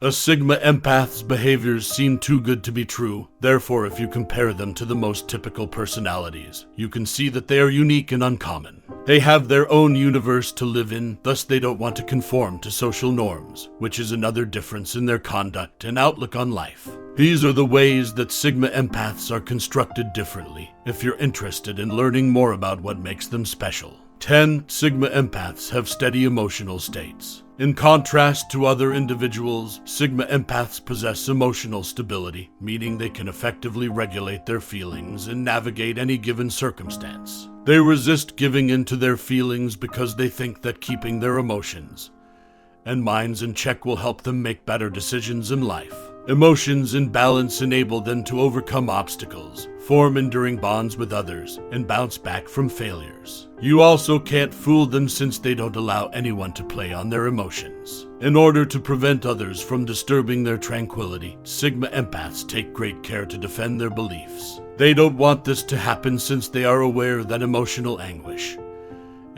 A Sigma empath's behaviors seem too good to be true. Therefore, if you compare them to the most typical personalities, you can see that they are unique and uncommon. They have their own universe to live in, thus they don't want to conform to social norms, which is another difference in their conduct and outlook on life. These are the ways that Sigma empaths are constructed differently, if you're interested in learning more about what makes them special. 10. Sigma empaths have steady emotional states. In contrast to other individuals, Sigma empaths possess emotional stability, meaning they can effectively regulate their feelings and navigate any given circumstance. They resist giving in to their feelings because they think that keeping their emotions and minds in check will help them make better decisions in life. Emotions in balance enable them to overcome obstacles, form enduring bonds with others, and bounce back from failures. You also can't fool them since they don't allow anyone to play on their emotions. In order to prevent others from disturbing their tranquility, Sigma empaths take great care to defend their beliefs. They don't want this to happen since they are aware that emotional anguish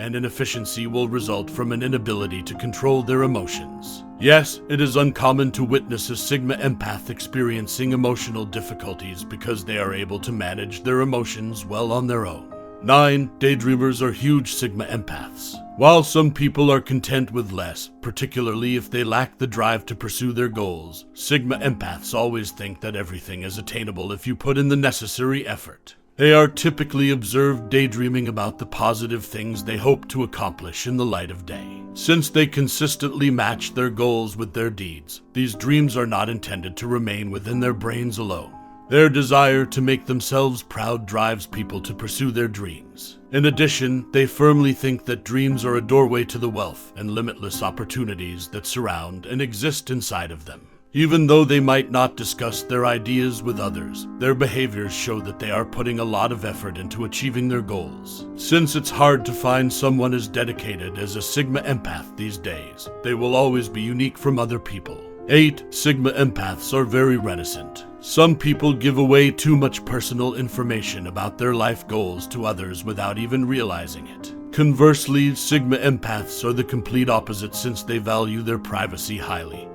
and inefficiency will result from an inability to control their emotions. Yes, it is uncommon to witness a Sigma empath experiencing emotional difficulties because they are able to manage their emotions well on their own. 9. Daydreamers are huge Sigma empaths. While some people are content with less, particularly if they lack the drive to pursue their goals, Sigma empaths always think that everything is attainable if you put in the necessary effort. They are typically observed daydreaming about the positive things they hope to accomplish in the light of day. Since they consistently match their goals with their deeds, these dreams are not intended to remain within their brains alone. Their desire to make themselves proud drives people to pursue their dreams. In addition, they firmly think that dreams are a doorway to the wealth and limitless opportunities that surround and exist inside of them. Even though they might not discuss their ideas with others, their behaviors show that they are putting a lot of effort into achieving their goals. Since it's hard to find someone as dedicated as a Sigma empath these days, they will always be unique from other people. 8. Sigma empaths are very reticent. Some people give away too much personal information about their life goals to others without even realizing it. Conversely, Sigma empaths are the complete opposite since they value their privacy highly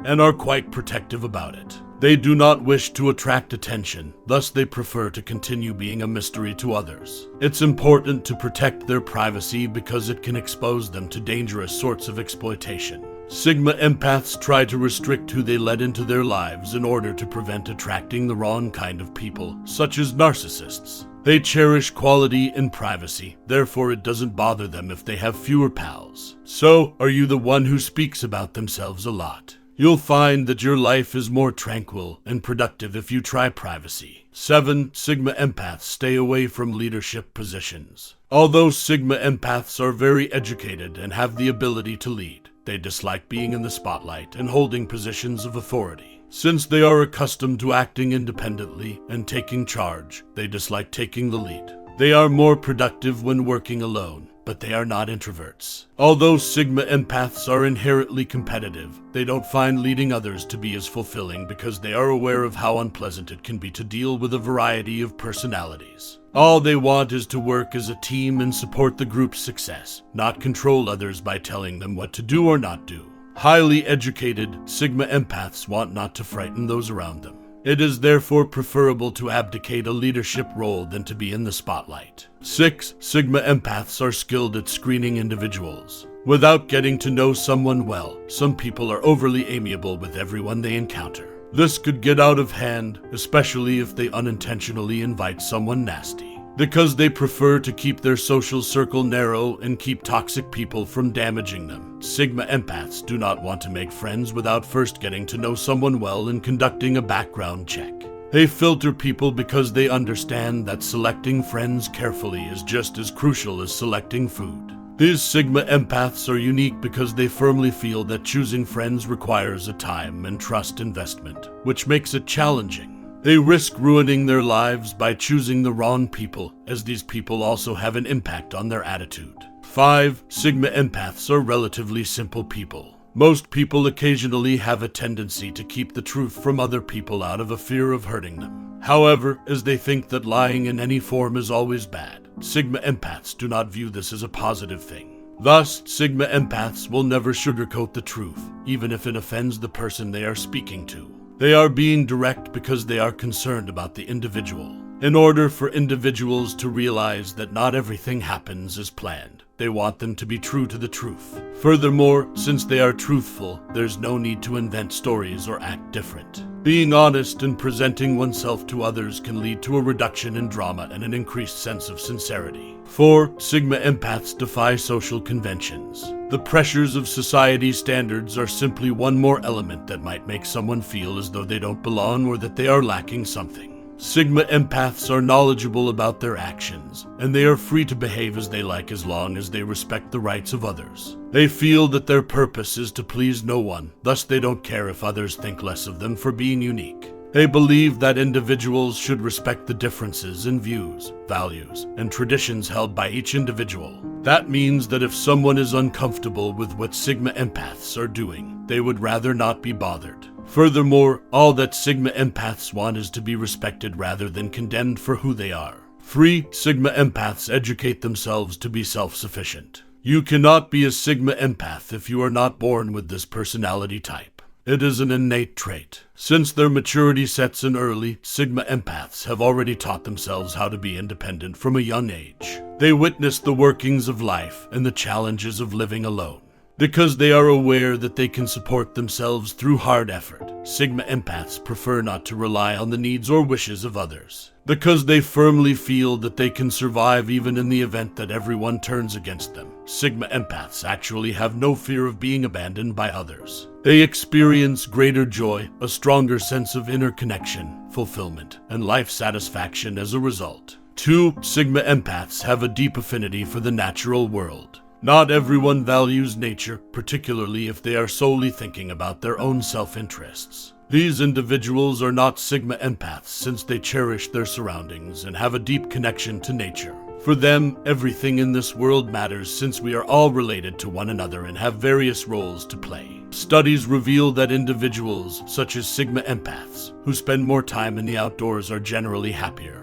and are quite protective about it. They do not wish to attract attention, thus they prefer to continue being a mystery to others. It's important to protect their privacy because it can expose them to dangerous sorts of exploitation. Sigma empaths try to restrict who they let into their lives in order to prevent attracting the wrong kind of people, such as narcissists. They cherish quality and privacy, therefore it doesn't bother them if they have fewer pals. So, are you the one who speaks about themselves a lot? You'll find that your life is more tranquil and productive if you try privacy. 7. Sigma empaths stay away from leadership positions. Although Sigma empaths are very educated and have the ability to lead, they dislike being in the spotlight and holding positions of authority. Since they are accustomed to acting independently and taking charge, they dislike taking the lead. They are more productive when working alone, but they are not introverts. Although Sigma empaths are inherently competitive, they don't find leading others to be as fulfilling because they are aware of how unpleasant it can be to deal with a variety of personalities. All they want is to work as a team and support the group's success, not control others by telling them what to do or not do. Highly educated, Sigma empaths want not to frighten those around them. It is therefore preferable to abdicate a leadership role than to be in the spotlight. 6. Sigma empaths are skilled at screening individuals. Without getting to know someone well, some people are overly amiable with everyone they encounter. This could get out of hand, especially if they unintentionally invite someone nasty. Because they prefer to keep their social circle narrow and keep toxic people from damaging them, Sigma empaths do not want to make friends without first getting to know someone well and conducting a background check. They filter people because they understand that selecting friends carefully is just as crucial as selecting food. These Sigma empaths are unique because they firmly feel that choosing friends requires a time and trust investment, which makes it challenging. They risk ruining their lives by choosing the wrong people, as these people also have an impact on their attitude. 5. Sigma empaths are relatively simple people. Most people occasionally have a tendency to keep the truth from other people out of a fear of hurting them. However, as they think that lying in any form is always bad, Sigma empaths do not view this as a positive thing. Thus, Sigma Empaths will never sugarcoat the truth, even if it offends the person they are speaking to. They are being direct because they are concerned about the individual. In order for individuals to realize that not everything happens as planned, they want them to be true to the truth. Furthermore, since they are truthful, there's no need to invent stories or act different. Being honest and presenting oneself to others can lead to a reduction in drama and an increased sense of sincerity. 4. Sigma Empaths defy social conventions. The pressures of society's standards are simply one more element that might make someone feel as though they don't belong or that they are lacking something. Sigma Empaths are knowledgeable about their actions, and they are free to behave as they like as long as they respect the rights of others. They feel that their purpose is to please no one, thus they don't care if others think less of them for being unique. They believe that individuals should respect the differences in views, values, and traditions held by each individual. That means that if someone is uncomfortable with what Sigma Empaths are doing, they would rather not be bothered. Furthermore, all that Sigma Empaths want is to be respected rather than condemned for who they are. 3. Sigma Empaths educate themselves to be self-sufficient. You cannot be a Sigma Empath if you are not born with this personality type. It is an innate trait. Since their maturity sets in early, Sigma Empaths have already taught themselves how to be independent from a young age. They witness the workings of life and the challenges of living alone. Because they are aware that they can support themselves through hard effort, Sigma Empaths prefer not to rely on the needs or wishes of others. Because they firmly feel that they can survive even in the event that everyone turns against them, Sigma Empaths actually have no fear of being abandoned by others. They experience greater joy, a stronger sense of inner connection, fulfillment, and life satisfaction as a result. 2. Sigma Empaths have a deep affinity for the natural world. Not everyone values nature, particularly if they are solely thinking about their own self-interests. These individuals are not Sigma Empaths since they cherish their surroundings and have a deep connection to nature. For them, everything in this world matters since we are all related to one another and have various roles to play. Studies reveal that individuals, such as Sigma Empaths, who spend more time in the outdoors are generally happier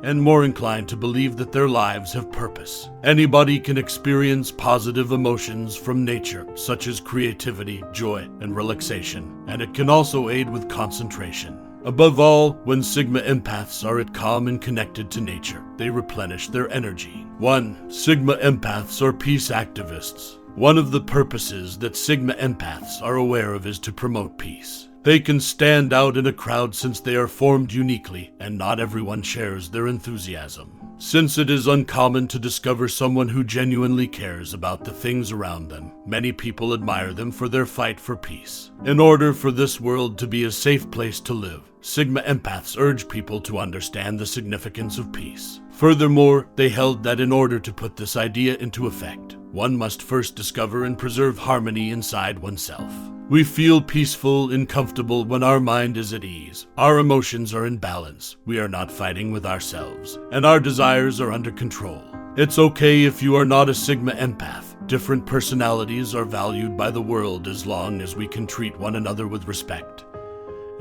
and more inclined to believe that their lives have purpose. Anybody can experience positive emotions from nature, such as creativity, joy, and relaxation, and it can also aid with concentration. Above all, when Sigma Empaths are at calm and connected to nature, they replenish their energy. 1. Sigma Empaths are peace activists. One of the purposes that Sigma Empaths are aware of is to promote peace. They can stand out in a crowd since they are formed uniquely, and not everyone shares their enthusiasm. Since it is uncommon to discover someone who genuinely cares about the things around them, many people admire them for their fight for peace. In order for this world to be a safe place to live, Sigma Empaths urge people to understand the significance of peace. Furthermore, they held that in order to put this idea into effect, one must first discover and preserve harmony inside oneself. We feel peaceful and comfortable when our mind is at ease, our emotions are in balance, we are not fighting with ourselves, and our desires are under control. It's okay if you are not a Sigma Empath. Different personalities are valued by the world as long as we can treat one another with respect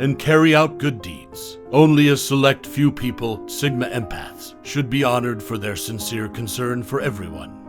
and carry out good deeds. Only a select few people, Sigma Empaths, should be honored for their sincere concern for everyone.